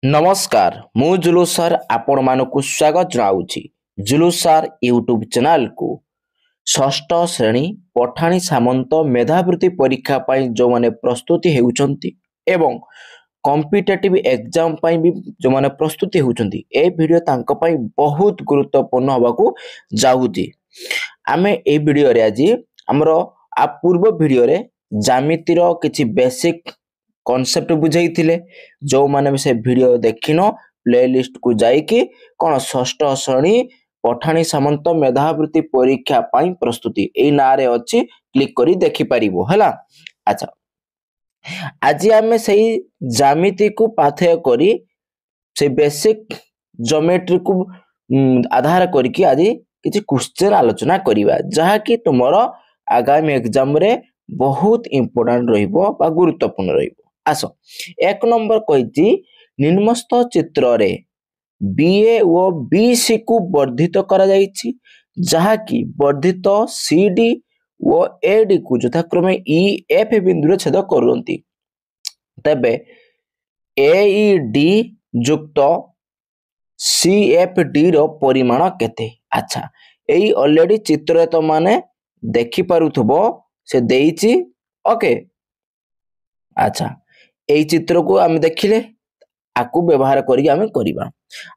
नमस्कार मु जुलूस सर आपण मानकु स्वागत जनाऊछि। जुलूस सर यूट्यूब चैनल को षष्ठ श्रेणी पठाणी सामंत मेधावृत्ति परीक्षा पाई जो माने प्रस्तुति हेउचंती एवं कॉम्पिटिटिव एग्जाम पाई भी जो माने प्रस्तुति हेउचंती ए वीडियो तांको पाई बहुत गुरुत्वपूर्ण होबाकू जाउची। आमे ए वीडियो रे आज हमरो आ पूर्व वीडियो रे ज्यामिति रो किछि बेसिक कॉन्सेप्ट बुझाइथिले जो माने से वीडियो देखिनो प्लेलिस्ट को जाइकी कोन षष्ठ श्रेणी पठाणी सामंत मेधावृत्ति परीक्षा पाई प्रस्तुति ए नारे अछि क्लिक करी देखि परिबो हला। अच्छा आज आमे सही ज्यामिति को पाथेय करी से बेसिक ज्योमेट्री को आधार करके आज किछि क्वेश्चन आलोचना करिबा जहा कि तुमरो आगामी एग्जाम रे बहुत इंपोर्टेंट रहिबो बा गुरुत्वपूर्ण रहिबो। आसो एक नंबर कहिछि निम्नस्थ चित्र रे बीए ओ बीसी को वर्धित करा जाइछि जहा कि वर्धित सीडी ओ एडी को यथाक्रमे ईएफ बिंदु रे छेद करंती तबे एईडी युक्त सीएफडी रो परिमाण केते। अच्छा एई ऑलरेडी चित्र तो माने देखि पारुथबो से देइछि ओके। अच्छा एई चित्र को आमे देखिले आकु व्यवहार करी आमे करिबा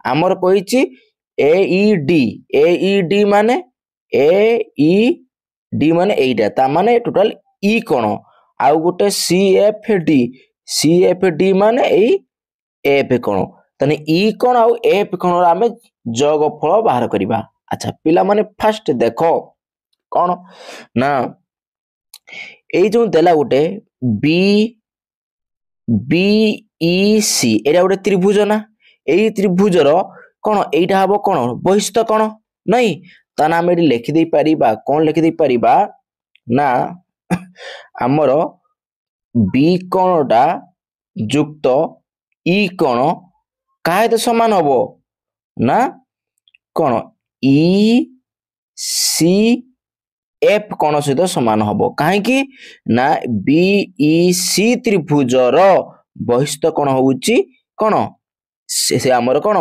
हमर कहिछि एईडी माने एईडी माने एइडा ता माने टोटल ई कोण आउ गोटे सीएफडी माने एई एफ कोण तने ई कोण आउ एफ कोण आमे जोगफल बाहर करिबा। अच्छा पिला माने फर्स्ट देखो कोण ना एई जो देला गोटे बीईसी एटा गोटे त्रिभुज ना एई त्रिभुज रो कोन एइटा हबो कोन बहिस्थ कोन नहीं ता नाम एटी लिखि दे परिबा कोन लिखि दे परिबा ना हमरो बी कोणटा युक्त ई कोण काहे समान हबो ना कोन ई सी एफ कोण सहित समान हबो काहे कि ना बीईसी त्रिभुज रो बहिस्थ कोण होउची कोण से हमर कोण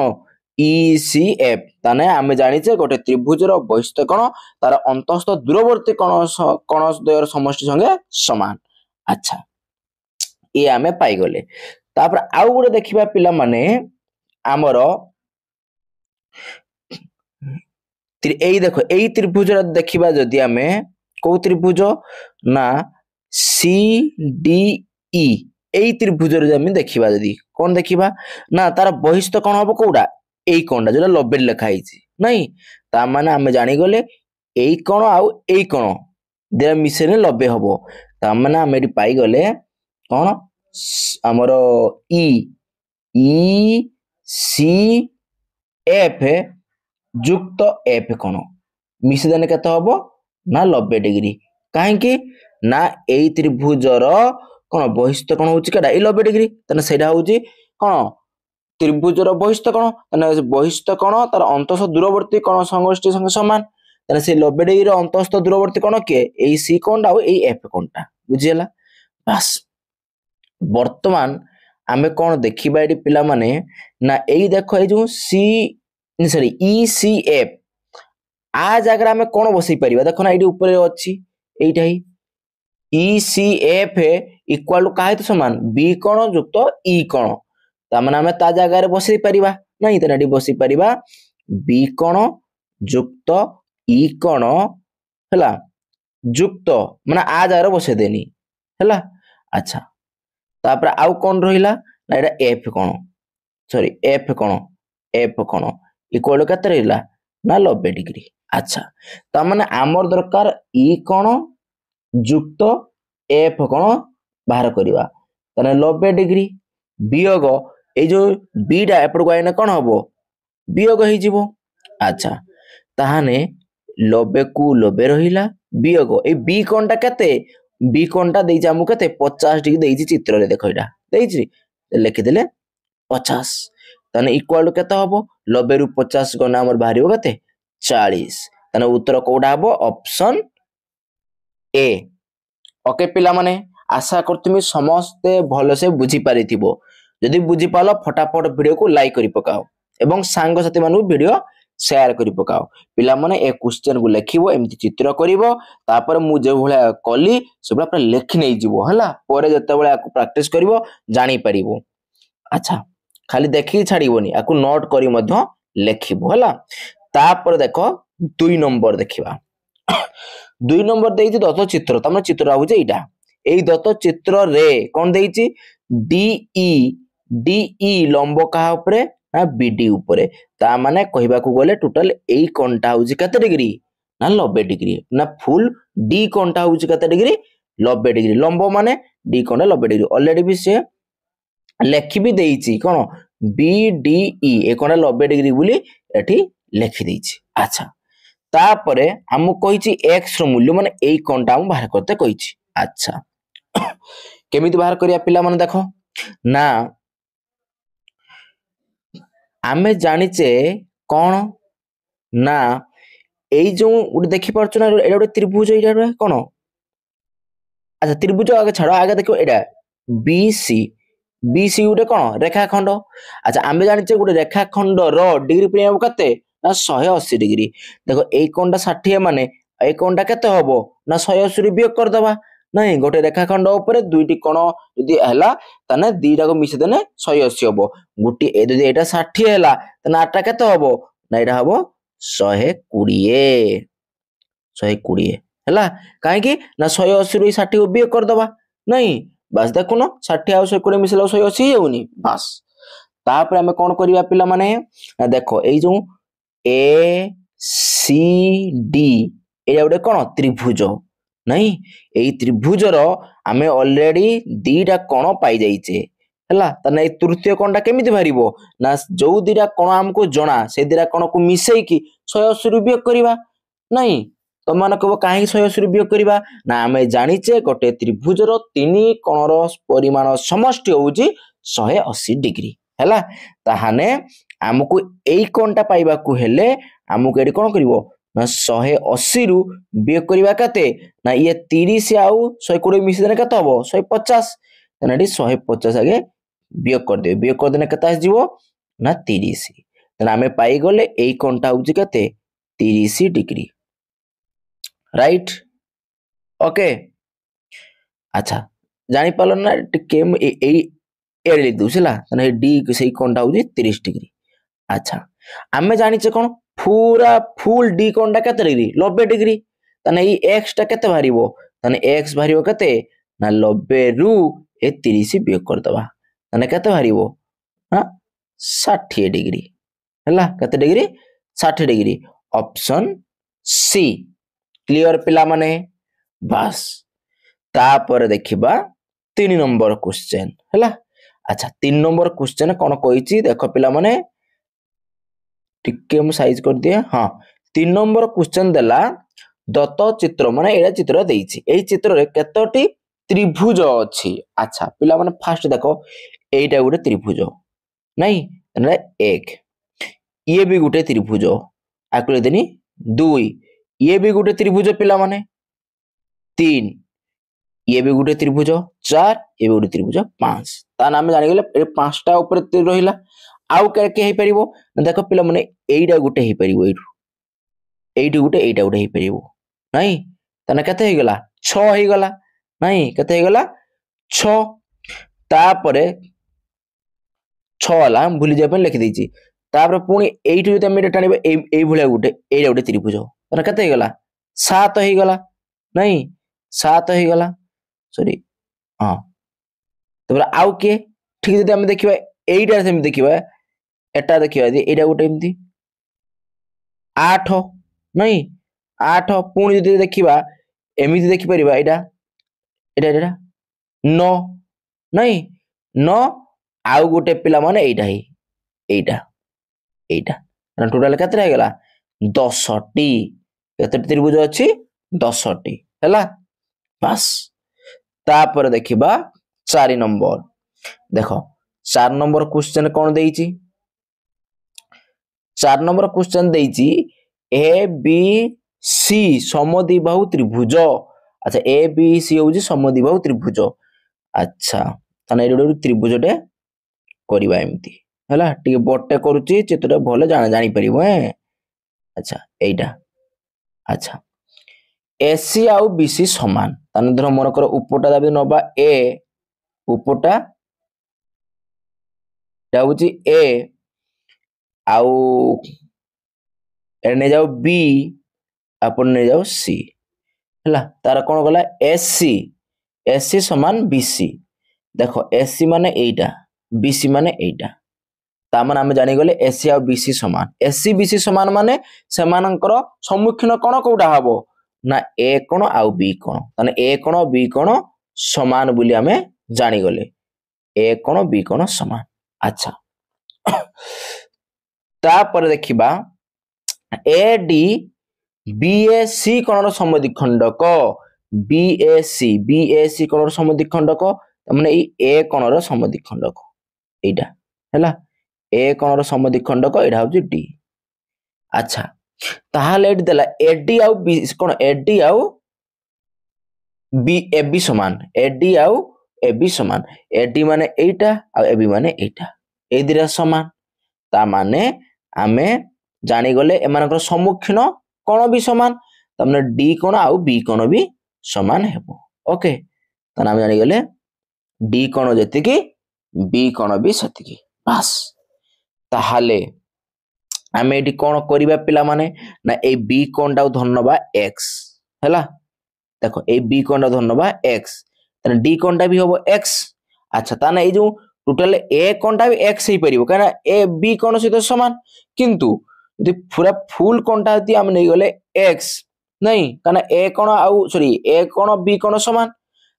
ईसीएफ ताने आमे जानिचे गोटे त्रिभुज रो बहिस्थ कोण तार अंतस्थ दूरवर्ती कोण द्वयर समष्टि संगे समान। अच्छा ए आमे पाई गले तापर आउ गोटे देखिबा पिला माने हमरो एई देखो एई त्रिभुज देखिबा जदि आमे को त्रिभुज ना सीडीई एई त्रिभुज रे आमे देखिबा जदि कोन देखिबा ना तार बहिस्थ कोन हबो कोडा एई कोनडा जेला 90 लिखा हिची नहीं ता माने आमे जानि गले एई कोन आउ एई कोन दे मिसेने 90 हबो ता माने आमे एटी पाई गले कोन हमरो ई सी एफ युक्त एफ कोण मिसी देने केते हबो ना 90 डिग्री काहे कि ना एई त्रिभुज रो कोन बहिस्थ कोण होउची केडा ए 90 डिग्री तने सेडा होउची कोन त्रिभुज रो बहिस्थ कोण तने बहिस्थ कोण तार अंतस्थ दूरवर्ती कोण समष्टि संगे समान तने से 90 डिग्री रो अंतस्थ दूरवर्ती कोण के एई सी कोणटा आ एई एफ कोणटा बुझियला। बस वर्तमान आमे कोन देखिबा एडी पिला माने ना एई देखो ए जो सी सॉरी ईसीएफ आ जगह आमे कोन बसई परिबा देखो ना एडी ऊपर अछि एइटा ही ईसीएफ इक्वल टू काहे तो समान बी कोण युक्त ई कोण ता माने आमे ता जगह रे बसई परिबा नहीं त एडी बसई परिबा बी कोण युक्त ई कोण हला युक्त माने आ जगह रे बसई देनी हला। अच्छा तापर आउ कोन रहिला ना एडा एफ कोण सॉरी एफ कोण इक्वल केते रहिला ना 90 डिग्री। अच्छा ता माने हमर दरकार ई कोण युक्त एफ कोण बाहर करिवा तने 90 डिग्री वियोग ए जो बीटा एपड़ आइना कोन हबो वियोग होई जिवो। अच्छा ताहाने 90 को 90 रहिला वियोग ए बी कोणटा केते बी कोणटा देइछ हमु केते 50 डिग्री देइछ चित्र रे देखो एटा देइछ लिखि देले 50 तने इक्वल केते हबो 90 रु 50 गना हमर बाहरिबो केते 40 तने उत्तर कोडा हबो ऑप्शन ए। ओके पिला माने आशा करतुमी समस्ते भलसे बुझी पारिथिबो जदि बुझी पालो फटाफट वीडियो को लाइक करि पकाओ एवं सांग साथी मानु वीडियो शेयर करि पकाओ पिला माने ए क्वेश्चन को लेखिबो एमति चित्र करिवो तापर मु जे भलिया कली सबला पूरा लेखि नै जिवो हला परे जते बेला प्रैक्टिस करिवो जानि परिवो अच्छा खाली देखि छाड़िबोनी आकु नोट करी मध्य लेखिबो हला तापर देखो 2 नंबर देखिबा 2 नंबर देइछि दत्त चित्र तमने चित्र आउजे एटा एई दत्त चित्र रे कोन देइछि डीई लंब का ऊपर ना बीडी ऊपर ता माने कहबा को गले टोटल एई कोनटा होउछि कते डिग्री ना 90 डिग्री ना फुल डी कोनटा होउछि कते डिग्री 90 डिग्री लंब माने डी कोन 90 डिग्री ऑलरेडी भी से लेखि भी देइछि कोन बीडीई ए कोन 90 डिग्री बोली एठी लेखि देइछि अच्छा तापरे हमु कहिछि x रो मूल्य माने एई कोनटा हम बाहर करते कहिछि अच्छा केमिति बाहर करिया पिला माने देखो ना आमे जानिचे कोन ना एई जो उड देखि परछ ना एडा उड त्रिभुज एडा कोन अच्छा त्रिभुज आगे छाड़ो आगे देखो एडा बीसी उडे कोन रेखाखंड अच्छा आमे जानिचे गुडे रेखाखंड रो डिग्री प्रियम कते ना 180 डिग्री देखो एई कोनटा 60 माने एई कोनटा केते होबो ना 180 रे वियोग कर दबा नहीं गोटे रेखाखंड ऊपर दुईटी कोण यदि हैला तने दीटा को मिसे देने 180 होबो गुटी ए यदि एटा 60 हैला तने आटा केते होबो ना एटा होबो 120 हैला काहे कि ना 180 रो 60 को वियोग कर दबा नहीं बस देखुनो 60 आ 120 मिसला 180 हेउनी बस तापर हमें कोन करिया पिला माने देखो एई जो ए सी डी एया उडे कोन त्रिभुज नहीं एई त्रिभुज रो आमे ऑलरेडी दीटा कोण पाई जाईचे हला तने तृतीय कोणटा केमिति भरिबो ना जो दीटा कोण हमको जणा से दीटा कोण को मिसई की 180 रू वियोग करबा नहीं तो मान कहबो काहे 180 रू वियोग करबा ना आमे जानिचे गोटे त्रिभुज रो तीनी कोण रो परिमाण समष्टि होउची 180 डिग्री हला ताहाने हमको एई कोणटा पाइबा को हेले हमको एडी कोण करबो ना 180 रु वियोग करबा कते ना ये 30 आउ 120 मिस देने कते हबो 150 तनेडी 150 आगे वियोग कर देने कते आसीबो ना 30 तने हमें पाई गले एई कोणटा होउची कते 30 डिग्री राइट ओके अच्छा जानि पालो ना टिके एई एड लिख दुसला तने डी सही कोणटा होउची 30 डिग्री अच्छा हमें जानिचे कोन पूरा फुल डी कोणटा केते डिग्री 90 डिग्री तने ई x टा केते भारिबो तने x भारिबो केते ना 90 रु ए 30 वियोग कर दबा तने केते भारिबो हां 60 डिग्री हला केते degree 60 degree option C clear पिला माने बस तापर देखिबा 3 नंबर क्वेश्चन हला अच्छा 3 नंबर क्वेश्चन कोन कहिची देखो पिला माने टिके हम साइज कर दिए हाँ 3 नंबर क्वेश्चन देला दत्त चित्र माने एडा चित्र देइछि एई चित्र रे केतोटी त्रिभुज अछि अच्छा पिला माने फास्ट देखो एइटा गुटे त्रिभुज नहीं ने 1 ये भी गुटे त्रिभुज आकुले देनी 2 ये भी गुटे त्रिभुज पिला माने 3 ये भी गुटे त्रिभुज 4 ये भी गुटे त्रिभुज 5 ता नाम जानि गेले ए 5टा ऊपर रहिला आउ के हे परिबो देखो पिला माने एइडा गुटे हे परिबो एइडू गुटे एइडा गुटे हे परिबो नहीं तने कते हे गला 6 हे गला नहीं कते हे गला 6 तापरे 6 वाला हम भूली जाय लिखि दैछि तापर पुनी एइटू जते हम टाणिबो एइ भलिया गुटे एइडा गुटे त्रिभुज तने कते हे गला 7 हे गला नहीं 7 हे गला सॉरी हां तापर आउ के ठीक जते हम देखिबा एइडा सेम देखिबा एटा देखिबा दे एटा गुटे एमती 8 नहीं 8 पुणी जदि देखिबा एमिति देखि परिबा एटा एटा एटा 9 नहीं 9 आउ गुटे पिला माने एटा ही एटा टोटल केते हे गला 10 टी केते त्रिभुज अछि 10 टी हैला बस तापर देखिबा 4 नंबर देखो 4 नंबर क्वेश्चन कोन देइछि 4 नंबर क्वेश्चन देइछि ए बी सी समद्विबाहु त्रिभुज अच्छा ए बी सी होउछि समद्विबाहु त्रिभुज अच्छा ताने एडी गोटे त्रिभुजटे करबा एमती हैला टिके बडटे करूची चित्रटा भले जानि परिबो अच्छा एइटा अच्छा एसी आउ बीसी समान ताने धर मन कर उपटा दाबी नबा ए उपटा जाउची ए आउ एने जाउ बी अपन ने जाउ सी हैला तार कोन गला एसी एसी समान बीसी देखो एसी माने एइटा बीसी माने एइटा ता माने हम जानि गले एसी आ बीसी समान एसी बीसी समान माने सेमानकर सम्मुखीन कोन कोडा हबो ना ए कोन आ बी कोन ताने ए कोन बी कोन समान बोली हमें जानि गले ए कोन बी कोन समान अच्छा ता पर देखिबा एडी बीएसी कोणर समद्विखंडक बीएसी कोणर समद्विखंडक माने ए कोणर समद्विखंडक एटा हैला ए कोणर समद्विखंडक एटा होची डी अच्छा ताहाले एडी देला एडी आउ बी कोन एडी आउ बी एबी समान एडी आउ एबी समान एडी माने एटा आ एबी माने एटा ए दिरा समान ता माने आमे जानि गले एमानकर सम्मुखीन कोण भी समान तमने डी कोण आउ बी कोण भी समान हेबो ओके तने हम जानि गले डी कोण जतिकी बी कोण भी सतिकी बस ताहाले आमे एडी कोण करिबा पिला माने ना ए बी कोणटा धरनबा x हैला देखो ए बी कोणटा धरनबा x तने डी कोणटा भी होबो x अच्छा ताने ए जो टोटल ए कोणटा भी x ही परिबो काना ए बी कोण सहित समान किंतु यदि पूरा फुल कोणटा यदि हम नै गले x नहीं काना ए कोण आउ सॉरी ए कोण बी कोण समान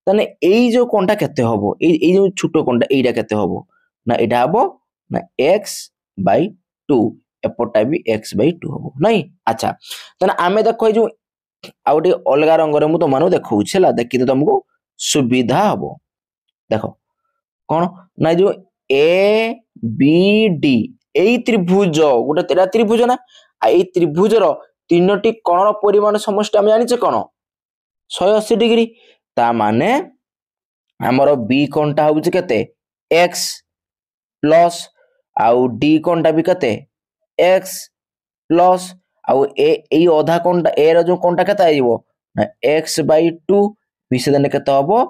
तने एई जो कोणटा केते होबो एई जो छोटो कोणटा एइडा केते होबो ना एडा होबो ना x/2 एपटा भी x/2 होबो नहीं अच्छा तने आमे देखो जो आउटी अलगा रंग रे मु तो मानो देखौ छला देखि तो तुमको सुविधा होबो देखो कोन ना जो ए बी डी एई त्रिभुज गोटे तेरा त्रिभुज ना एई त्रिभुजर तीनोटी कोणर परिमाण समष्टि हम जानि छ कोन 180 डिग्री ता माने हमरो बी कोणटा होउछ केते x प्लस आउ डी कोणटा भी केते x प्लस आउ ए अधा कोणटा ए रो जो कोणटा केते आइबो ना x/2 मिसे देने केते होबो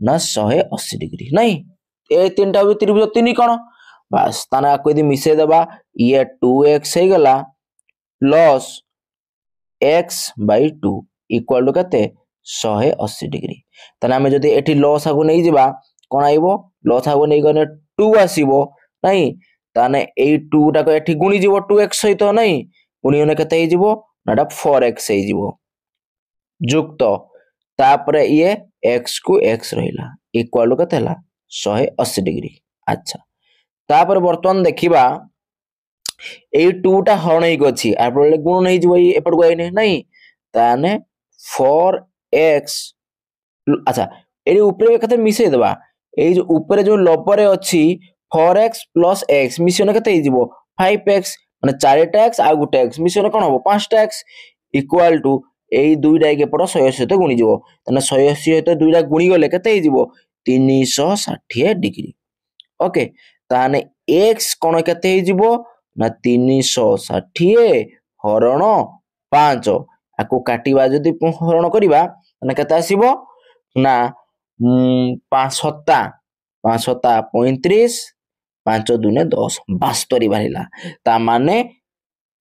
ना 180 डिग्री नहीं ए तीनटा भी त्रिभुज तीन कोण बस ताना को यदि मिसे देबा ये 2x हे गला प्लस x/2 इक्वल टू केते 180 डिग्री ताना हमें जदी एठी लॉस आगु नै जिबा कोन आइबो लॉस आगु नै गने 2 आसीबो नहीं ताने ए 2 टा को एठी गुणी जिवो 2x सहित नहीं गुणी होने केते हे जिवो नाटा 4x हे जिवो जुक्त तापरे ये x को x रहिला इक्वल टू केते हला 180 डिग्री अच्छा तापर वर्तमान देखिबा ए 2 टा हरण हे गछि आपर गुण नै जिवो एपट को आइने नहीं ताने 4x अच्छा एरी ऊपर केते मिसे देबा ए जो ऊपर जो लबरे अछि 4x plus x मिसियोन केते हे जिवो 5x माने 4टा x आ गुटे x मिसियोन कोन होबो 5टा x इक्वल टू एई दुईटा के पड़ 180 सहित गुणी जिवो तने 180 सहित दुईटा गुणी गले केते हे जिवो 360 डिग्री ओके ताने x कोन केते हे जिवो ना 360 हरण 5 आको काटिबा जदी हरण करिबा तने केते आसीबो ना 5 सत्ता 35 5 दुने 10 72 बाहिला ता माने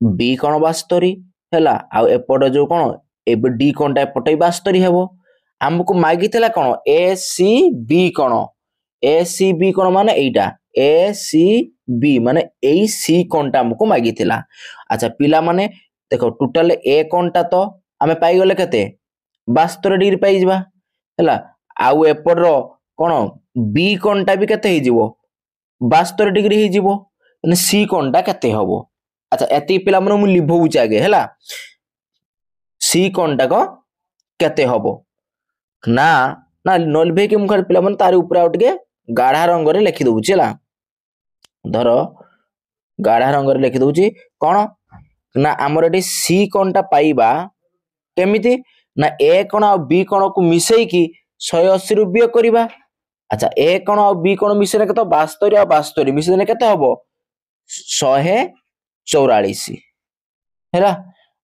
बी कोन 72 हैला आ एपट जो कोन एबे डी कोनटा एपट 72 हेबो हमको मागितला कोन ए सी बी कोन माने एइटा ए सी बी माने एई सी कोनटा हमको मागितला अच्छा पिला माने देखो टोटल ए कोनटा तो हमें पाई गले केते 72 डिग्री पाई जिबा हैला आउ एपट रो कोन बी कोनटा भी केते हे जिवो 72 डिग्री हे जिवो माने सी कोनटा केते होबो अच्छा एती पिला मन मु लिभौ जागे हैला सी कोनटा को केते होबो ना ना नलभे के मुख पिला मन तारे ऊपर आउट के गाढ़ा रंग रे लिखि दउची हैला धरो गाढ़ा रंग रे लिखि दउची कोन ना हमर एटी सी कोनटा पाइबा केमिति ना ए कोन आ बी कोन को मिसई की 180 रु वियोग करिबा अच्छा ए कोण और बी कोण मिसेले केते 72 और 72 मिसेले केते हबो 144 हैला।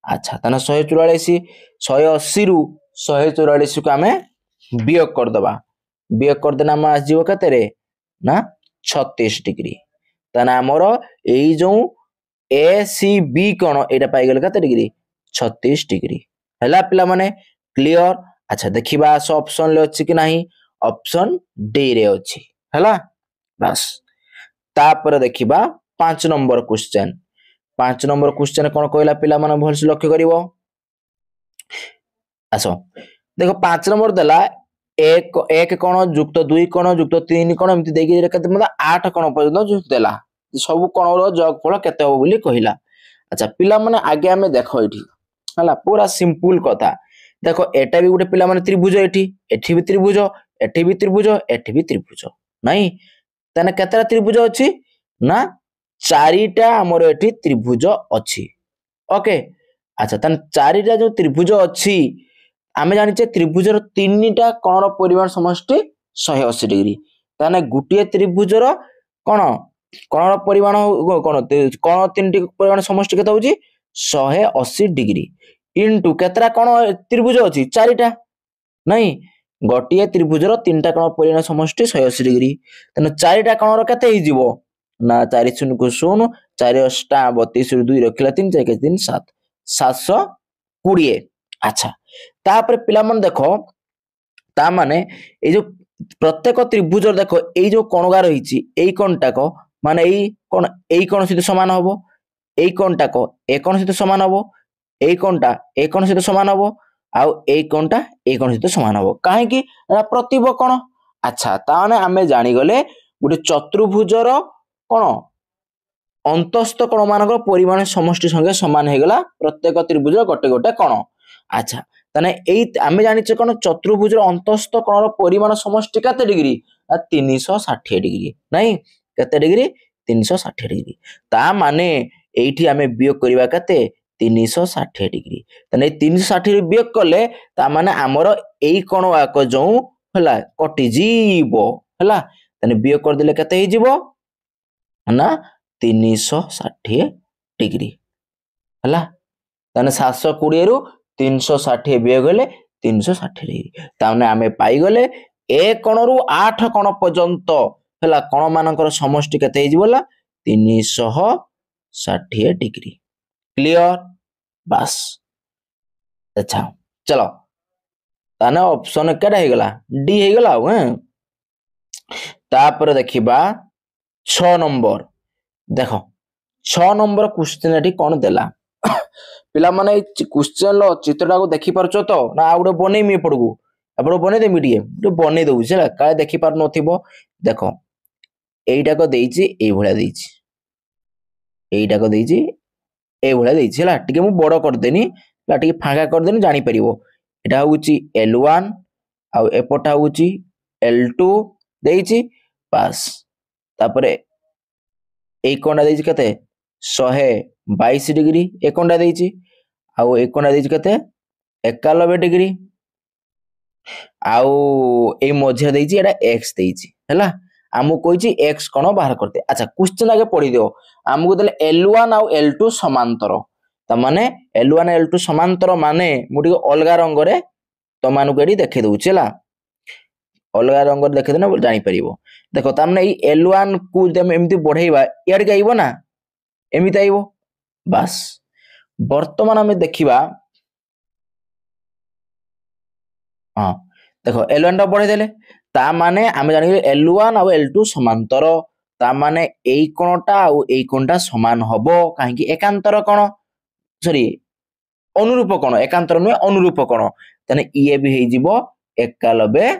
अच्छा ताने 144 180 रु 144 को आमे वियोग कर दबा वियोग कर देना हम आस जीवो केते रे ना 36 डिग्री ताने हमरो एई जो ए सी बी कोण एटा पाई गेल केते डिग्री 36 डिग्री हैला पिला माने क्लियर। अच्छा देखिबा सो ऑप्शन ले अछि कि नाही ऑप्शन डी रे अछि हैला बस। तापर देखिबा 5 नंबर क्वेश्चन 5 नंबर क्वेश्चन कोन कहला पिला माने भल से लक्ष्य करिवो। आसो देखो 5 नंबर देला एक एक कोण युक्त 2 कोण युक्त 3 कोण एमति देगी केते मतलब 8 कोण पर्यंत युक्त देला सब कोण रो जोगफल केते हो बोली कहिला। अच्छा पिला माने आगे हमें देखो एठी हला पूरा सिंपल कथा देखो एटा भी गोटे पिला माने त्रिभुज एठी भी त्रिभुज एठी भी त्रिभुज एठी भी त्रिभुज नाही तने केतेटा त्रिभुज अछि ना चारिटा हमर एठी त्रिभुज अछि ओके। अच्छा तने चारिटा जो त्रिभुज अछि आमे जानिचे त्रिभुजर तीनटा कोणर परिमाण समष्टि 180 डिग्री ताने गुटिए त्रिभुजर कोण कोणर परिमाण कोण कोण तीनटी परिमाण समष्टि केते होची 180 डिग्री इनटू केतरा कोण त्रिभुज अछि चारिटा नाही गोटिए त्रिभुजर तीनटा कोण परिमाण समष्टि 180 डिग्री तने चारिटा कोणर केते हि जीवो ना 4 0 को 0 4 8 32 2 रखिला 3 4 3 7 720। अच्छा तापर पिला मन देखो ता माने ए जो प्रत्येक त्रिभुज देखो ए जो कोणगा रहिछि ए कोणटाक माने ए कोण सहित समान हबो ए कोणटाक ए कोण सहित समान हबो ए कोणटा ए कोण सहित समान हबो आउ ए कोणटा ए कोण सहित समान हबो काहे कि एरा प्रतिब कोण। अच्छा ताने आमे जानि गले गुटे चतुर्भुजर कोण अंतस्थ कोण मानकर परिमाण समष्टि संगे समान हे गला प्रत्येक त्रिभुज गोटे गोटे कोण। अच्छा ताने एई आमे जानिचे कोण चतुर्भुजर अंतस्थ कोणर परिमाण समष्टि केते डिग्री 360 डिग्री नाही केते डिग्री 360 डिग्री ता माने एठी आमे वियोग करिवा केते 360 डिग्री ताने 360 वियोग कले ता माने हमर एई कोण वाक जो हला कटि जीवो हला ताने वियोग कर देले केते हि जीवो ना 360 डिग्री हला ताने 720 रु 360 वियोग गले 360 डिग्री ताने आमे पाई गले ए कोण रु 8 कोण पर्यंत हला कोण मानकर समष्टि केते हि जीवला 360 डिग्री क्लियर बस। अच्छा चलो ताने ऑप्शन केडा हे गला डी हे गला हैं। तापर देखिबा 6 नंबर देखो 6 नंबर क्वेश्चन एठी कोन देला पिला माने क्वेश्चन लो चित्रटा को देखि परछो तो ना आ गुटे बनेमी पड़गु आपण बने देमी टिके बने दउ छला का देखि पार नथिबो देखो एइटा को देइछि एइ भळा देइछि एइटा को देइछि एइ भळा देइछि हला टिके मु बड़ कर देनी ला टिके फांका कर देनी जानि परिबो एटा होउछि L1 आ एपटा होउछि L2 देइछि पास तापरे एइ कोणा देइछि कते 122 डिग्री ए कोणा देइछि आउ ए कोणा देइछि कते 91 डिग्री आउ ए मध्य देइछि एटा x देइछि हैला आमु कहिछि x कोण बाहर करते। अच्छा क्वेश्चन आगे पढि दियो आमु देले L1 आउ L2 समांतर त माने L1 L2 समांतर माने मु टिके अलगा रंग रे त मानु केडी देखै दउछि हैला अलगा रंग रे देखै देना जानि परिबो देखो त माने ए L1 को जम एमति बढ़ैबा याड के आइबो ना एमिति आइबो बस वर्तमान हमें देखिबा हां देखो L1 टा बढ़ै देले ता माने आमे जानि L1 आ L2 समांतर ता माने एई कोणटा आ एई कोणटा समान हबो काहे कि एकांतर कोण सॉरी अनुरूप कोण एकांतर नुहे अनुरूप कोण तने ये भी हे जिवो 91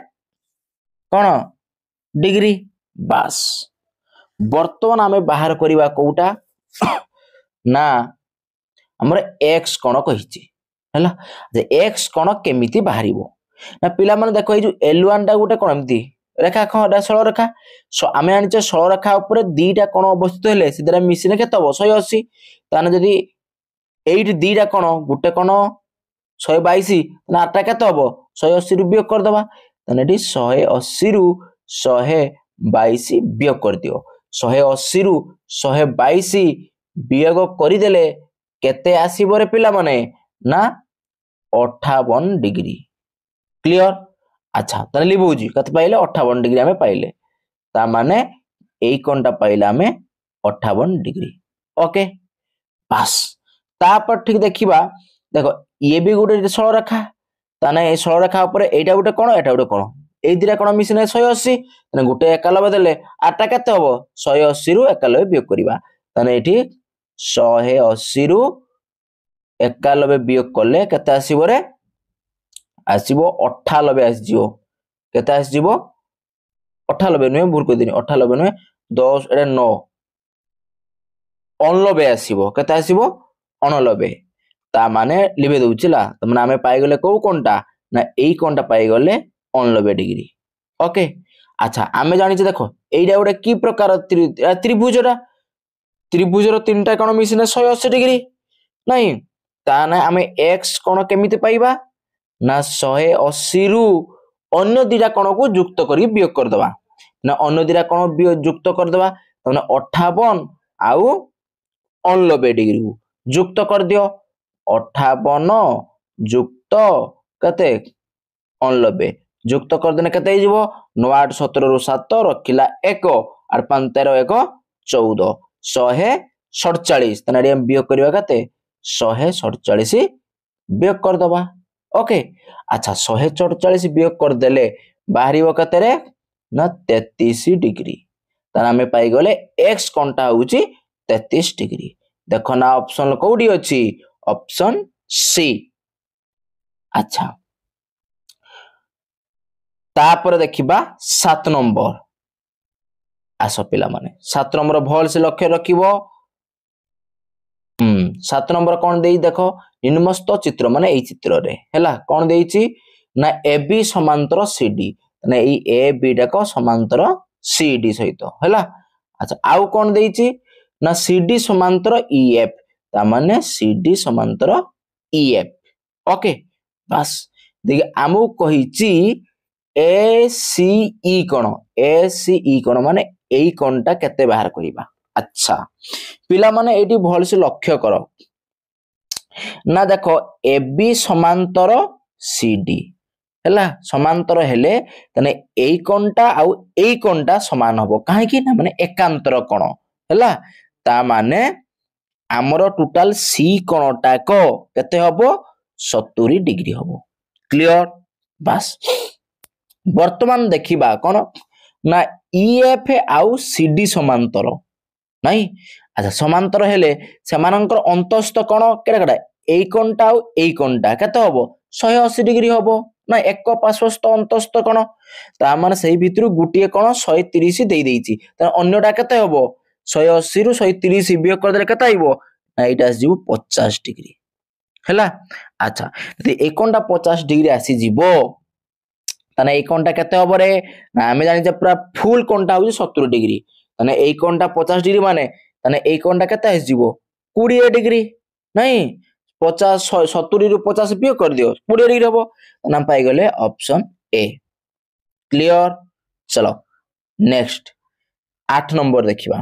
कोण डिग्री बस वर्तमान आमे बाहर करिबा कोउटा ना हमर x कोण कहिछि हैला जे x कोण केमिति बाहरिबो ना पिला माने देखो ए जो L1 टा गुटे कोन एमति रेखा खडा सरल रेखा सो आमे आनिचे सरल रेखा ऊपर दीटा कोन अवस्थित हेले सिधरा मिसिने केते हो 180 ताने जदी 8 दीटा कोन गुटे कोन 122 ना आटा केते हो 180 रु वियोग कर दबा ताने एठी 180 रु 122 वियोग कर दियो 180 रु 122 वियोग करदेले केते आसीबो रे पिला माने ना 58 डिग्री क्लियर। अच्छा ताले लिबुजी कते पाइले 58 डिग्री हमें पाइले ता माने एई कोणटा पाइले हमें 58 डिग्री ओके बस तापर ठीक देखिबा देखो ये भी गोटे सरल रेखा ताने ए सरल रेखा ऊपर एटा गोटे कोण एटा गोटे कोण एई दिरा कोण मिसिने 180 ताने गोटे एकालबे देले आटा केते हबो 180 रु एकालबे वियोग करबा ताने एठी 180 रु एकालबे वियोग करले केते आसीबो रे आसीबो 98 आसीबो केते आसीबो 98 नुहे भूल कर दिनी 98 नुहे 10 एटा 9 89 आसीबो केते आसीबो 89 ता माने लिबे दउचिला त माने हमें पाई गले को कोनटा ना एई कोनटा पाई गले 89 डिग्री ओके। अच्छा हमें जानि छ देखो एइडा गोटे की प्रकार त्रिभुजरा त्रिभुजर तीनटा कोण मिसिने 180 डिग्री नहीं ता ना हमें x कोण केमिति पाइबा ना 180 रु अन्य दिरा कोण को युक्त करी वियोग कर दबा ना अन्य दिरा कोण युक्त कर दबा तने 58 आउ 89 डिग्री को युक्त कर दियो 58 युक्त कते 89 युक्त कर देने केते हिजबो 9 8 17 रु 7 रखिला 1 और 5 13 1 14 147 तने हम वियोग करबा केते 147 वियोग कर दबा ओके। अच्छा 147 वियोग कर देले बाहरिबो केते रे ना 33 डिग्री तार हमें पाई गले x कोनटा होउची 33 डिग्री देखो ना ऑप्शन कोडी अछि ऑप्शन सी। अच्छा तापर देखिबा 7 नंबर आसो पिला माने 7 नंबर भल से लक्ष्य रखिबो 7 नंबर कोन देई देखो निम्नस्थ चित्र माने एई चित्र रे हैला कोन देईची ना AB समांतर CD ना एई AB डाको समांतर CD सहित हैला। अच्छा आउ कोन देईची ना CD समांतर EF ता माने CD समांतर EF ओके बस देखि आमु कहिची ACE कोन ACE कोन माने एई कोनटा केते बाहर करिबा। अच्छा पिला माने एटी भल से लक्ष्य करो ना देखो AB समांतर CD हैला समांतर हेले तने एई कोनटा आउ एई कोनटा समान हबो काहे कि ना माने एकांतर कोण हैला ता माने हमरो टोटल C कोणटा को केते हबो 70 डिग्री हबो क्लियर बस। वर्तमान देखिबा कोन ना EF आउ CD समांतर नहीं अच्छा समांतर हेले सेमानंकर अंतस्थ कोण केडा केडा एई कोणटा आउ एई कोणटा केते हबो 180 डिग्री हबो ना एक पार्श्वस्थ अंतस्थ कोण ता माने सेही भितरु गुटिए कोण 130 देई देइची त अन्यटा केते हबो 180 रु 130 वियोग कर देले केते आइबो ना एटा आसीबो 50 डिग्री हैला। अच्छा ते ए कोणटा 50 डिग्री आसी जिवो तने ए कोणटा केते हबो रे ना हमें जानि जे पूरा फुल कोणटा होई 70 डिग्री तने ए कोणटा 50 डिग्री माने तने ए कोणटा केते आसी जिवो 20 डिग्री नहीं 50 70 रु 50 वियोग कर दियो 20 डिग्री हबो तने हम पाई गले ऑप्शन ए क्लियर। चलो नेक्स्ट 8 नंबर देखिबा।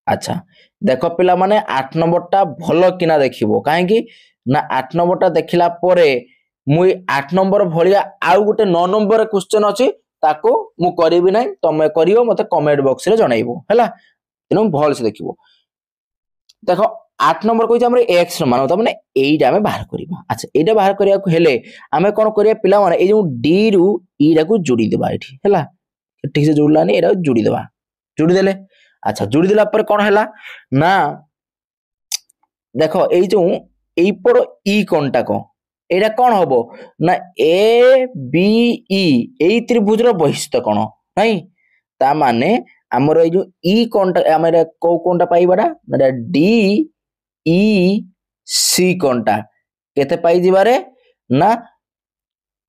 अच्छा देखो पिला माने 8 नंबर टा भलो किना देखिबो काहे कि ना 8 नंबर टा देखिला परे मुई 8 नंबर भलिया आउ गुटे 9 नंबर क्वेश्चन अछि ताको मु करिबि नै तमे करियो मते कमेंट बॉक्स रे जणाइबो हैला तेनु भल से देखिबो। देखो 8 नंबर कोइ हमरे x मान त माने एइडा हमें बाहर करिबा। अच्छा एइडा बाहर करिया को हेले हमें कोन करिया पिला माने ए जो d रु e रा को जोड़ी देबा एठी हैला ठीक से जोड़ला नै एरा जोड़ी देबा जोड़ी देले। अच्छा जोड़ी देला पर कोन हैला ना देखो एई जो एई पर e कोनटा को एटा कोन हबो ना ABE एई त्रिभुजर बहिष्ठ कोण नाही ता माने हमर ए जो e कोनटा हमरा को कोनटा पाइबाडा ना DEC कोनटा केते पाई जिबारे ना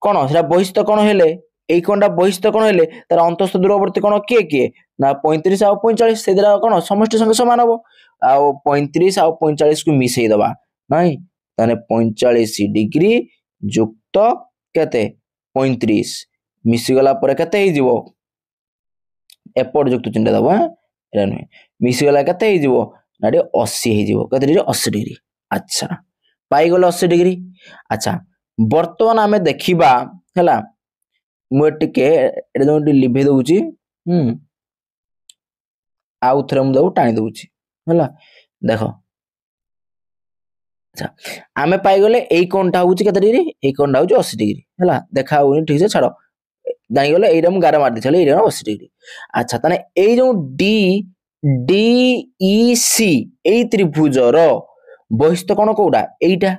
कोन सेटा बहिष्ठ कोण हेले एई कोनटा बहिष्ठ कोण हेले तार अंतस्थ दूरवर्ती कोण के ना 35 आ 45 सेदरा कोण समष्टि संगे समान हबो आ 35 आ 45 को मिसई दबा नाही ताने 45 डिग्री युक्त केते 35 मिसीगला केते हो एपट युक्त चिन्ह दब एटा नुहे मिसीगला केते हो ना 80 हो केते डिग्री 80 डिग्री अच्छा पाइगले 80 डिग्री अच्छा बर्तमान आमे देखिबा हला मु टिके एटा जो लिभे दउची आउ थरे मु दउ टाणी दउची हला देखो अच्छा आमे पाइगले एई कोणटा होउची केते डिग्री एई कोणटा होउची 80 डिग्री हला देखा होउनी ठीक से छाड़ो जानि गले एइरा मु गारा मार दे छले एइरा 80 डिग्री अच्छा तने एई जो डी डी ई सी एई त्रिभुजर बहिस्थ कोण कोउडा एइटा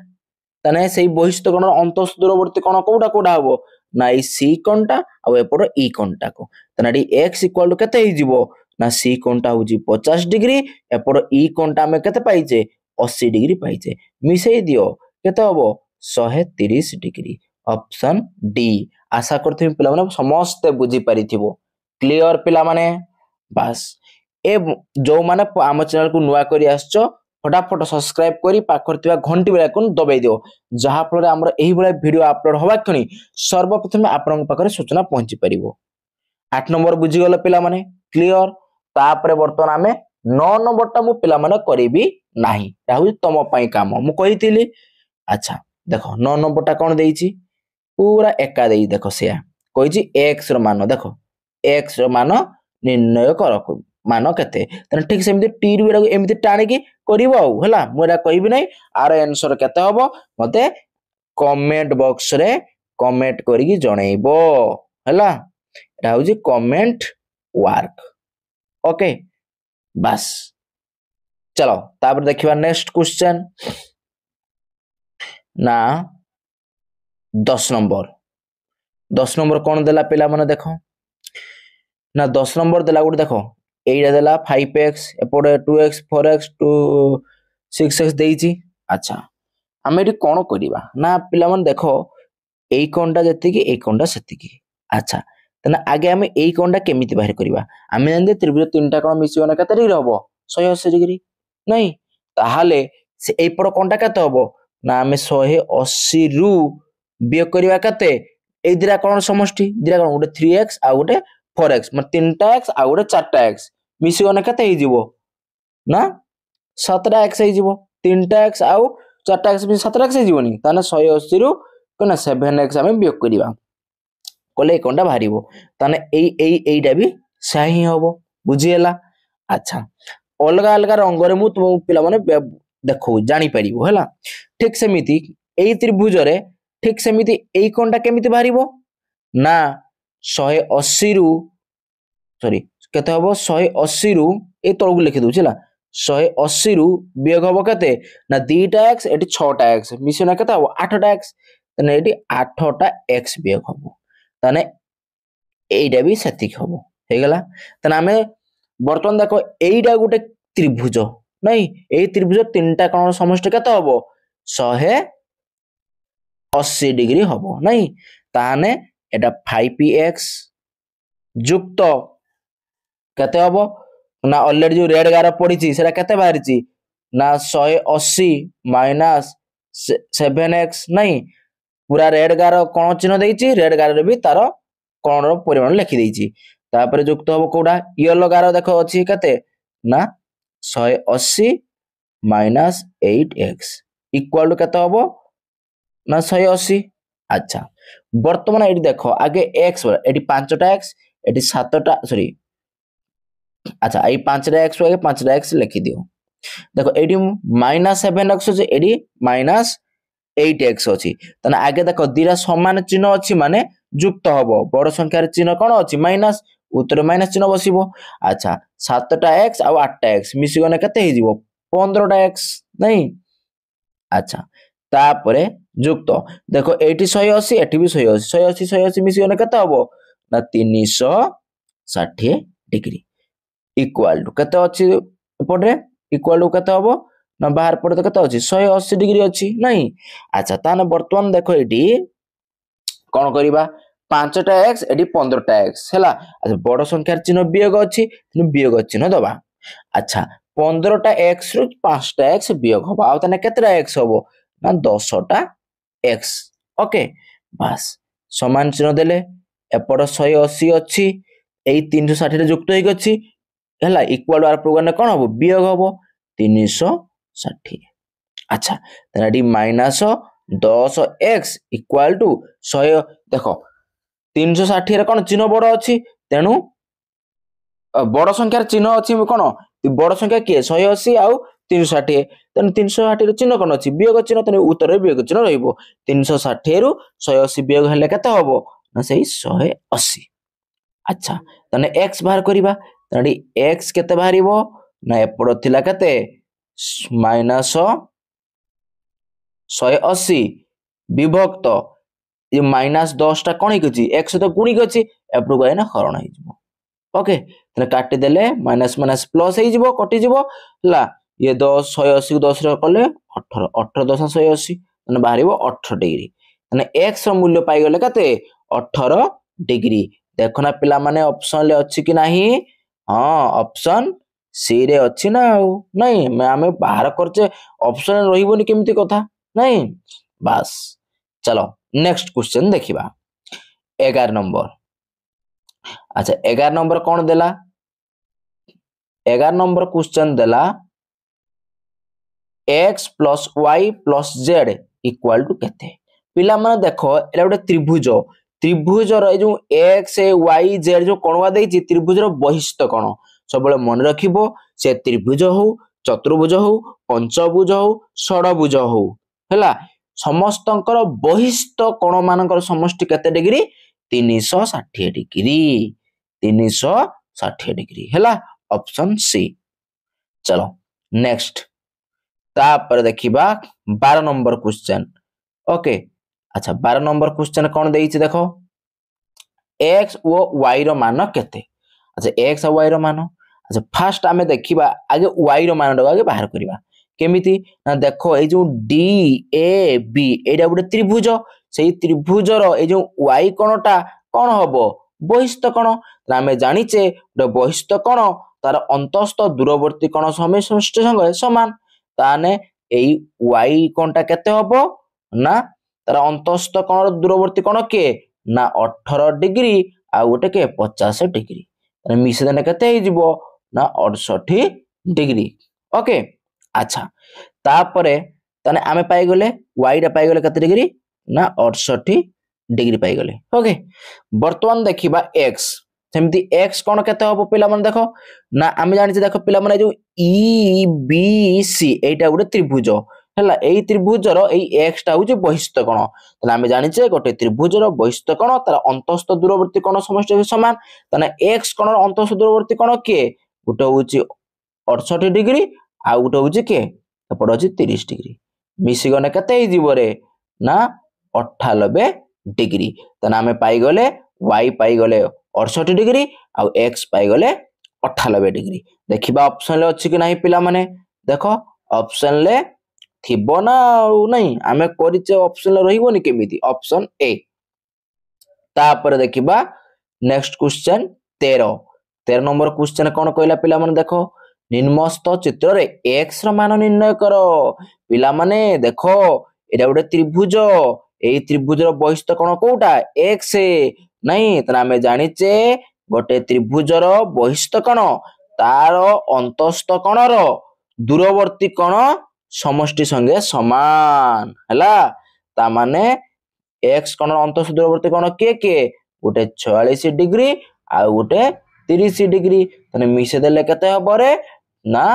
तने सेई बहिस्थ कोण अंतस्थ दूरवर्ती कोण कोउडा कोडा हबो ना ई सी कोणटा आ एपट ई कोणटा को तने डी x इक्वल टू केते हि जिवो ना सी कोणटा होउची 50 डिग्री एपट ई कोणटा हमें केते पाइचे 80 डिग्री पाइचे मिसेई दियो केते हबो 130 डिग्री ऑप्शन डी आशा करथि पिला माने समस्त बुझी परिथिबो क्लियर पिला माने बस ए जो माने आम चैनल को नुआ करी आछो फटाफट सब्सक्राइब करी पाखर थिबा घंटी बेल आइकन दबाई दियो जहा फल हमर एही बळे वीडियो अपलोड होबा खणी सर्वप्रथम आपन पाखर सूचना पहुंची परिबो 8 नंबर बुझी गले पिला माने क्लियर तापरे वर्तमान आमे 9 नंबर ता मु पिला माने करिबी नाही राहुल तम पई काम मु कहितिली अच्छा देखो 9 नंबर ता कोन देइची पूरा एका देई देखो से कहिची x रो मान देखो x रो मान निर्णय कर मान केते तने ठीक सेमति t रो एमिति टाणी की करिवो हला मु एटा कहिबी नै आर आंसर केते हबो मते कमेंट बॉक्स रे कमेंट करी की जणैबो हला एटा होजी कमेंट वर्क ओके बस चलो तापर देखिबा नेक्स्ट क्वेश्चन ना 10 नंबर कौन देला पिला माने देखो ना 10 नंबर देला गुड देखो एइडा देला 5x एपडे 2x 4x 2 6x देइची अच्छा हम एटी कोन करिबा ना पिला माने देखो एई कोनटा जति की एई कोनटा सेति की अच्छा तने आगे हम एई कोनटा केमिति बाहर करिबा हम जानदे त्रिभुज तीनटा कोन मिसियो ना केते डिग्री हबो 180 डिग्री नहीं ताहाले से एई पर कोनटा केते हबो ना हम 180 रु वियोग करिबा केते ए दिरा कोन समष्टि दिरा कोन गोटे 3x आ गोटे 4x मतलब तीनटा x आ गोटे 4टा x मिसियो ना केते हि जिवो ना 7टा x हि जिवो तीनटा x आ 4टा x भी 7टा x हि जिवोनी ताने 180 रु कोन 7x हम वियोग करिबा कोले कोनटा भारिबो ताने एइडा भी सही हबो बुझिएला अच्छा अलगा अलगा रंग रे मु तुम पिला माने देखो जानि परिबो हला ठीक सेमिति एई त्रिभुज रे ठीक सेमिति एई कोनटा केमिति भारिबो ना 180 रु सॉरी केते हबो 180 रु ए तळगु लिखि दउ छला 180 रु वियोग हबो केते ना 2टा x एटी 6टा x मिसियो ना केते हबो 8टा x तने एटी 8टा x वियोग हबो तने एइडा भी सेति हबो हे गेला तने हमें बर्तमान देखो एइडा गुटे त्रिभुज नहीं एई त्रिभुज तीनटा कोण समष्टि केते हबो 180 डिग्री हबो नहीं ताने एटा 5x युक्त केते हबो ना ऑलरेडी जो रेड गार पड़ीची सेटा केते बाहरीची ना 180 माइनस 7x नहीं पूरा रेड गार कोण चिन्ह देइची रेड गार रे भी तार कोण रो परिमाण लिखि देइची तापर युक्त हबो कोडा येलो गार देखो अछि केते ना 180 माइनस 8x इक्वल टू केते हबो ना 180 अच्छा वर्तमान एडी देखो आगे x एडी 5टा x एडी 7टा सॉरी अच्छा एई 5टा x आगे 5टा x लिखि दियो देखो एडी माइनस 7x जे एडी माइनस 8x अछि तने आगे देखो दिरा समान चिन्ह अछि माने युक्त हबो बड़ संख्या रे चिन्ह कोन अछि माइनस उत्तर माइनस चिन्ह बसिबो अच्छा 7टा x आ 8टा x मिसी गने केते हि जिवो 15टा x नहीं अच्छा तापरे युक्त देखो एटी 180 एटी भी 180 180 मिसी गने केते हबो ना 360 डिग्री इक्वल टू केते अछि पडरे इक्वल टू केते हबो ना बाहर पड़े तो केते अछि 180 डिग्री अछि नहीं अच्छा ताने वर्तमान देखो एटी कोन करिबा 5टा x एटी 15टा x हैला अच्छा बड़ संख्या चिन्ह वियोग अछि वियोग चिन्ह दबा अच्छा 15टा x रु 5टा x वियोग हबो आ तने केतेटा x हबो ना 10टा x ओके बस समान चिन्ह देले एपट 180 अच्छी यही 360 जुक्त हो इक्वाल आर प्रोग्राम कौन हम वियोग हम 360। अच्छा ये माइनस 10x इक्वाल टू 100 देख 360 कौन चिन्ह बड़ अच्छी तेणु बड़ संख्यार चिन्ह अच्छी कौन बड़ संख्या किए 180 आउ 360 तेणु 360 चिन्ह कौन अच्छी वियोग चिन्ह तेणु उत्तर वियोग चिन्ह रही 360 रु 180 वियोग हेले केते हबो ना सही 180। अच्छा तने x बाहर करिबा तने x केते बाहरिबो ना एपड़ थिला केते माइनस 180 विभक्त ये माइनस 10 टा कौन होगी x तो गुणिक अच्छी एपड़ गए ना हरण हो ओके तने काटी देले माइनस माइनस प्लस हो कटि जीवो ला ये 10 180 को 10 रे कले 18 18 10 180 तने बाहरिबो 18 डिग्री तने x रो मूल्य पाई गले कते 18 डिग्री देखो ना पिला माने ऑप्शन ले अछि कि नाही हां ऑप्शन सी रे अछि ना नहीं मैं आमे बाहर करचे ऑप्शन रहिबोनी केमिति कथा नहीं बस चलो नेक्स्ट क्वेश्चन देखिबा 11 नंबर। अच्छा 11 नंबर कौन देला 11 नंबर क्वेश्चन देला x plus y plus z equal to केते पिला माने देखो एला गोटे त्रिभुज त्रिभुजर ए जो x y z जो कोणवा देछि त्रिभुजर बहिष्ठ कोण सब मन रखिबो से त्रिभुज हो चतुर्भुज हो पंचभुज हो षडभुज हो हैला समस्तंकर बहिष्ठ कोण मानकर समष्टि केते डिग्री 360 डिग्री 360 डिग्री हैला ऑप्शन सी। चलो नेक्स्ट तापर देखिबा 12 नंबर क्वेश्चन ओके। अच्छा 12 नंबर क्वेश्चन कौन देछि देखो x और y रो मान केते। अच्छा x और y रो मान अच्छा फास्ट आमे देखिबा आगे y रो मान आगे बाहर करिबा केमिति ना देखो ए जो d a b एडा गुटे त्रिभुज सेही त्रिभुजर ए जो y कोणटा कोन हबो बहिष्ठ कोण आमे जानिचे गुटे बहिष्ठ कोण तार अंतस्थ दूरवर्ती कोण समय समष्टि संगे समान ताने एई y कोणटा केते हबो ना तार अंतस्थ कोण दूरवर्ती कोण के ना 18 डिग्री आ गोटे के 50 डिग्री ताने मिसे देने केते हे जिवो ना 68 डिग्री ओके। अच्छा तापरे ताने आमे पाई गले y रा पाई गले केते डिग्री ना 68 डिग्री पाई गले ओके। वर्तमान देखिबा x सेमती x कोन केते हबो पिला मन देखो ना आमे जानि देखो पिला मन जो e b c एटा गुटे त्रिभुज हैला एई त्रिभुजर एई x टा होजे बहिष्ठ कोण तने आमे जानि जे गोटे त्रिभुजर बहिष्ठ कोण तार अंतस्थ दूरवर्ती कोण समष्टि समान तने x कोण अंतस्थ दूरवर्ती कोण के गुटे होची 68 डिग्री आ गुटे होची के एपड होची 30 डिग्री मिसी गने केते हे जीवो रे ना 98 डिग्री तने आमे पाई गले y पाई गले 68 डिग्री आ x पाई गले 98 डिग्री देखिबा ऑप्शन ले अछि कि नाही पिला माने देखो ऑप्शन ले थिबो ना नहीं आमे करिचे ऑप्शन ले रहिबोनी केमिति ऑप्शन ए। तापर देखिबा नेक्स्ट क्वेश्चन 13 नंबर क्वेश्चन कोन कहला पिला माने देखो निम्नस्थ चित्र रे x रो मान निर्णय करो पिला माने देखो एटा गोटे त्रिभुज एई त्रिभुजर बहिष्ठ कोण कोउटा x नहीं तना आमे जानिचे गोटे त्रिभुजर बहिष्ठ कोण तार अंतस्थ कोणर दूरवर्ती कोण समष्टि संगे समान हैला ता माने x कोण अंतस्थ दूरवर्ती कोण के गोटे 46 डिग्री आ गोटे 30 डिग्री तने मिसे देले केते हबो रे ना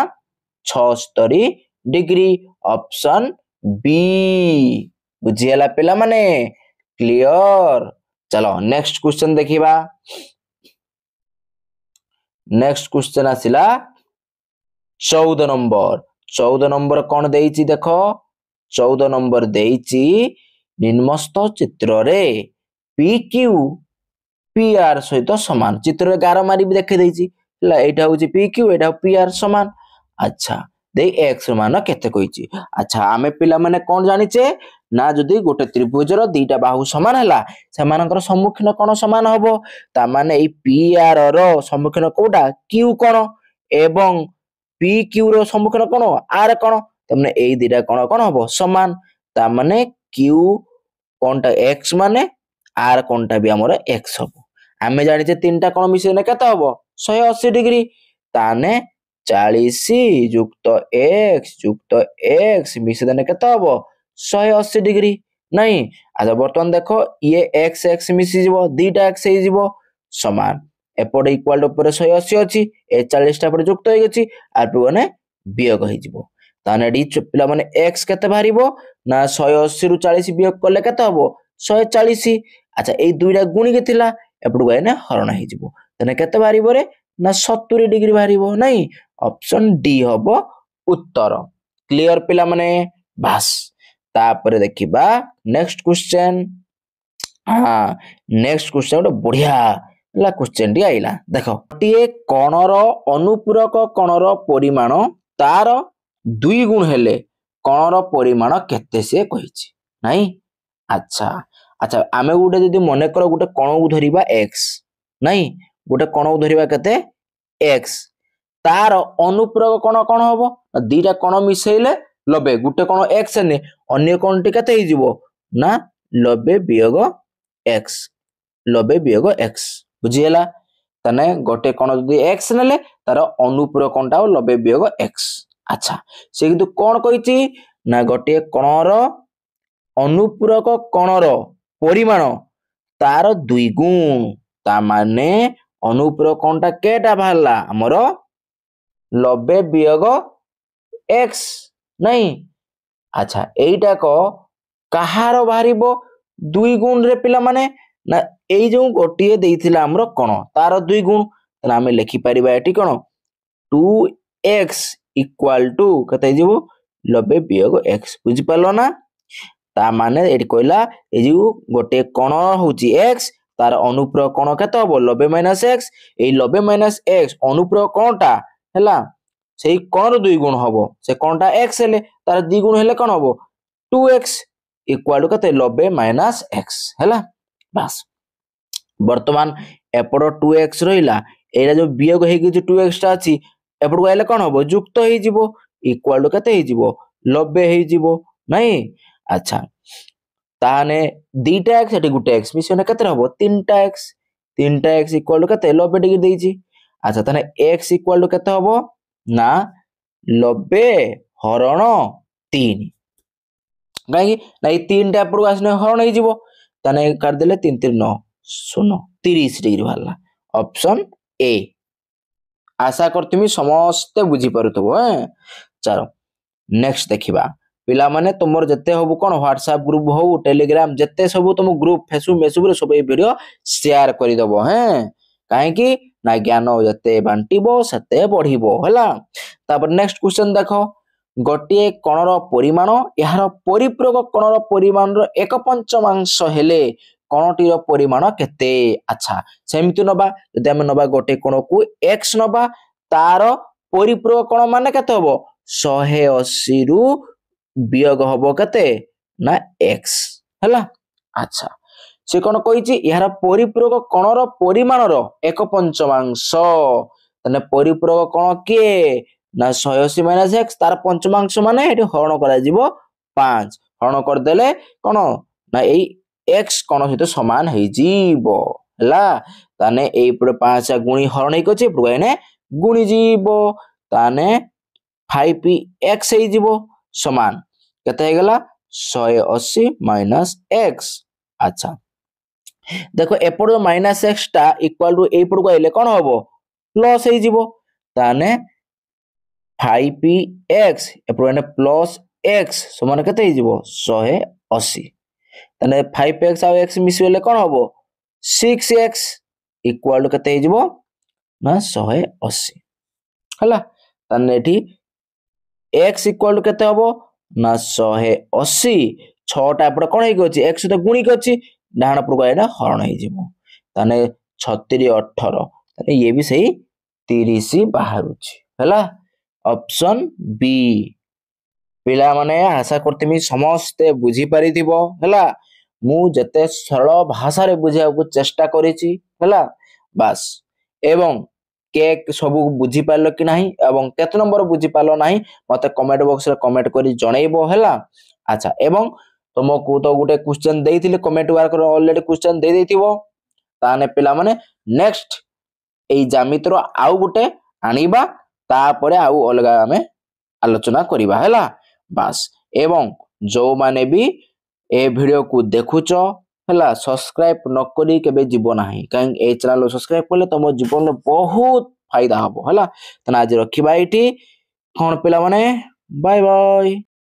76 डिग्री ऑप्शन बी बुझियला पिला माने क्लियर। चलो नेक्स्ट क्वेश्चन देखिबा नेक्स्ट क्वेश्चन आसिला 14 नंबर कौन देइची देखो 14 नंबर देइची निम्नस्थ चित्र रे PQ PR सहित समान चित्र रे गार मारी भी देखे देइची ला एटा होची PQ एटा PR समान। अच्छा दे x मान केते कहिची अच्छा आमे पिला माने कोन जानिचे ना जदी गोटे त्रिभुजर दीटा बाहु समान हला समानकर सम्मुखीन कोण समान हबो ता माने ए PR रो सम्मुखीन कोडा Q कोण एवं PQ रो सम्मुखीन कोण R कोण तमने ए दीटा कोण कोण हबो समान तामाने Q कोनटा x माने R कोनटा भी हमर x हबो आमे जानिचे तीनटा कोण मिसेने केते हबो 180 डिग्री ताने 40 युक्त x मिसेदेने केते हबो 180 डिग्री नहीं। अच्छा बर्तमान देखो ये x x मिसी जीवो दीटा x हे जीवो समान एपटे इक्वल ऊपर 180 अछि ए 40 टा पर युक्त होई गछि आर पुने वियोग होई जीवो ताने डी पिला माने x केते बाहरिबो ना 180 रु 40 वियोग करले केते हबो 140। अच्छा ए दुईटा गुणी के थिला एपटु गायने हरण हे जीवो तने केते बाहरिबो रे ना 70 डिग्री बाहरिबो नहीं ऑप्शन डी हबो उत्तर। क्लियर पिला माने बास तापर देखिबा नेक्स्ट क्वेश्चन। हाँ नेक्स्ट क्वेश्चन गोटे बढ़िया ला क्वेश्चन टी आइला देखो गोटे कणर अनुपूरक कणर परिमाण तार 2 गुण हेले कणर परिमाण केते से कहिछि नहीं। अच्छा अच्छा आमे गोटे जदि मने कर गोटे कण को धरिबा x नहीं गोटे कण को धरिबा केते x तार अनुपूरक कण कोन हबो दीटा कण मिसेइले 90 गोटे कण x ने अन्य कण टी केते हिजिवो ना 90 वियोग x 90 वियोग x बुझियला तने गोटे कण जदि x नेले तार अनुपूरक कणटा 90 वियोग x। अच्छा से किंतु कोन कहिछि ना गोटे कणर अनुपूरक कणर परिमाण तार 2 गुण ता माने अनुपूरक कणटा केटा बाहरला हमर 90 वियोग x नहीं। अच्छा एइटा को कहार बाहरिबो 2 गुण रे पिला माने ना एई जो गोटिए देइथिला हमरो कण तार 2 गुण तने हमें लिखि परिबा एटी कण 2x इक्वल टू कते जीवो 90 वियोग x बुझि पालो ना ता माने एटी कहला ए जो गोटे कण होची x तार अनुपूरक कण केते हबो 90 माइनस x ए 90 माइनस x अनुपूरक कणटा हैला सेही कण 2 गुण हबो से कणटा x हेले तार 2 गुण हेले कण हबो 2x इक्वल टू कते 90 माइनस x हैला बस। वर्तमान एपड़ 2x रहिला एरा जो वियोग हे कि 2x टा अछि एपड़ आइले कोन हबो युक्त हे जिवो इक्वल टू कते हे जिवो 90 हे जिवो नहीं। अच्छा ताने दीटा x एटी गुटे x मिसने कते हबो 3टा x इक्वल टू कते 90 डिग्री देइछि। अच्छा ताने x इक्वल टू कते हबो ना 90 हरण 3 काहे ना ए 3टा एपड़ आसने हरण हे जिवो ताने कर देले 3 3 9 0 30 डिग्री वाला ऑप्शन ए। आशा करतुमी समस्त बुझी पारुथबो चलो नेक्स्ट देखिबा पिला माने तुमर जत्ते होबो कोन व्हाट्सएप ग्रुप हो टेलीग्राम जत्ते सब तुम ग्रुप फेसबुक मेसेज रे सब ए वीडियो शेयर करि दबो काहे कि ना ज्ञान जत्ते बांटीबो सते बढ़िबो हला। तापर नेक्स्ट क्वेश्चन देखो गोटे कणर परिमाण यार परिपूरक कणर परिमाण रो 1/5 हेले कणटीर परिमाण केते। अच्छा सेमिति नबा जदि हम नबा गोटे कण को x नबा तार परिपूरक कण माने केते हबो 180 रु वियोग हबो केते ना x हला। अच्छा से कोन कहिछि यार परिपूरक कणर परिमाण रो 1/5 तने परिपूरक कण के ना 180 माइनस x तार पंचमांश माने एठी हरण करा जिवो 5 हरण कर देले कोन ना एई x कोन सहित समान हे जीवो हला ताने एई पर 5 गुणी हरण हे कछि पुराने गुणी जीवो ताने 5x हे जीवो समान केते हे गेला 180 माइनस x। अच्छा देखो एपड़ माइनस x टा इक्वल टू एई पर आइले कोन हबो प्लस हे जीवो ताने 5x एपड़ प्लस x समान केते हे जीवो 180 तने 5x आ x मिसले कोन हबो 6x इक्वल टू केते हे जीवो ना 180 हला तने एठी x इक्वल टू केते हबो ना 180 6टा एपड़ कोन हे गछि x तो गुणी गछि डाहण पर आइना हरण हे जीवो तने 36 18 तने ये भी सही 30 बाहरुछि हला ऑप्शन बी। पिला माने आशा करतिमी समस्त बुझी परिथिबो हला मु जते सरल भाषा रे बुझाया को चेष्टा करिछि हला बस एवं के सब बुझी पारलो कि नाही एवं केते नंबर बुझी पारलो नाही मते कमेंट बॉक्स रे कमेंट करी जणैबो हला। अच्छा एवं तुमको तो गुटे क्वेश्चन देइथिले कमेंट वर्क रे ऑलरेडी क्वेश्चन दे देथिबो ताने पिला माने नेक्स्ट एई ज्यामितिर आउ गुटे आनिबा तापरे आउ अलगा आमे आलोचना करिबा हैला बास। एवं जो माने भी ए वीडियो को देखुच हैला सब्सक्राइब न करी केबे जीवन नाही काहे ए चैनल सब्सक्राइब करले तम जीवन में बहुत फायदा हबो हैला। तना आज रखिबा एठी कोन पिला माने बाय बाय।